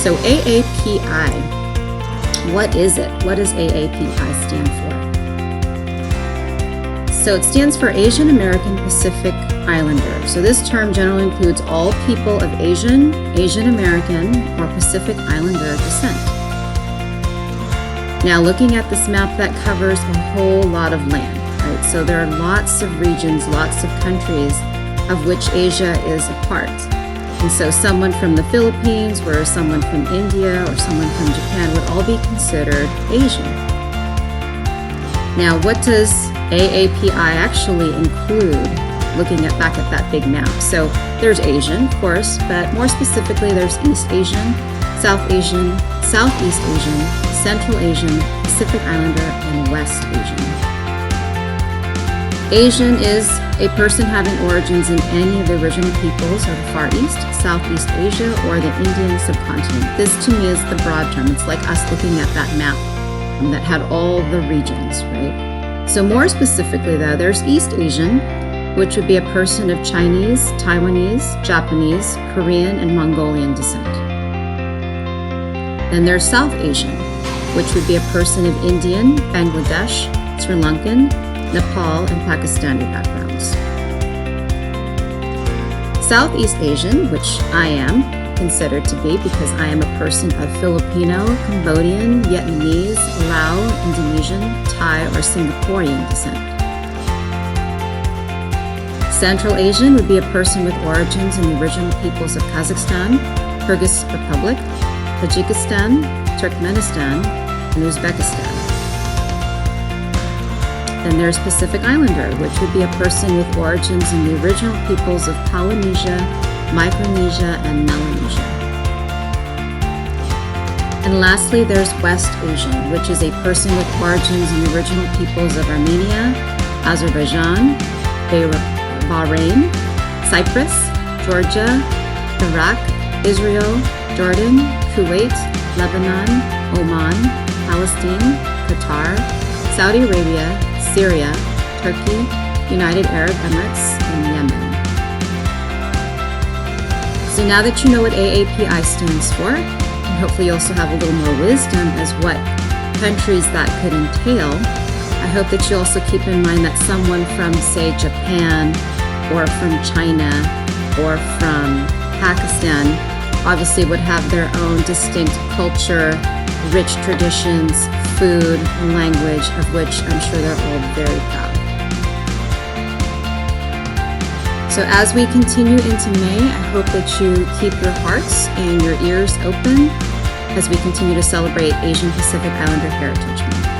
So AAPI, what is it? What does AAPI stand for? So it stands for Asian American Pacific Islander. So this term generally includes all people of Asian, Asian American, or Pacific Islander descent. Now looking at this map, that covers a whole lot of land, right? So there are lots of regions, lots of countries of which Asia is a part. And so someone from the Philippines or someone from India or someone from Japan would all be considered Asian. Now, what does AAPI actually include, looking back at that big map? So there's Asian, of course, but more specifically, there's East Asian, South Asian, Southeast Asian, Central Asian, Pacific Islander, and West Asian. Asian is a person having origins in any of the original peoples of the Far East, Southeast Asia, or the Indian subcontinent. This to me is the broad term. It's like us looking at that map that had all the regions, right? So more specifically though, there's East Asian, which would be a person of Chinese, Taiwanese, Japanese, Korean, and Mongolian descent. Then there's South Asian, which would be a person of Indian, Bangladesh, Sri Lankan, Nepal, and Pakistani backgrounds. Southeast Asian, which I am considered to be because I am a person of Filipino, Cambodian, Vietnamese, Lao, Indonesian, Thai, or Singaporean descent. Central Asian would be a person with origins in the original peoples of Kazakhstan, Kyrgyz Republic, Tajikistan, Turkmenistan, and Uzbekistan. Then there's Pacific Islander, which would be a person with origins in the original peoples of Polynesia, Micronesia, and Melanesia. And lastly, there's West Asian, which is a person with origins in the original peoples of Armenia, Azerbaijan, Bahrain, Cyprus, Georgia, Iraq, Israel, Jordan, Kuwait, Lebanon, Oman, Palestine, Qatar, Saudi Arabia, Syria, Turkey, United Arab Emirates, and Yemen. So now that you know what AAPI stands for, and hopefully you also have a little more wisdom as what countries that could entail, I hope that you also keep in mind that someone from, say, Japan, or from China, or from Pakistan, obviously would have their own distinct culture, rich traditions, food, and language, of which I'm sure they're all very proud. So as we continue into May, I hope that you keep your hearts and your ears open as we continue to celebrate Asian Pacific Islander Heritage Month.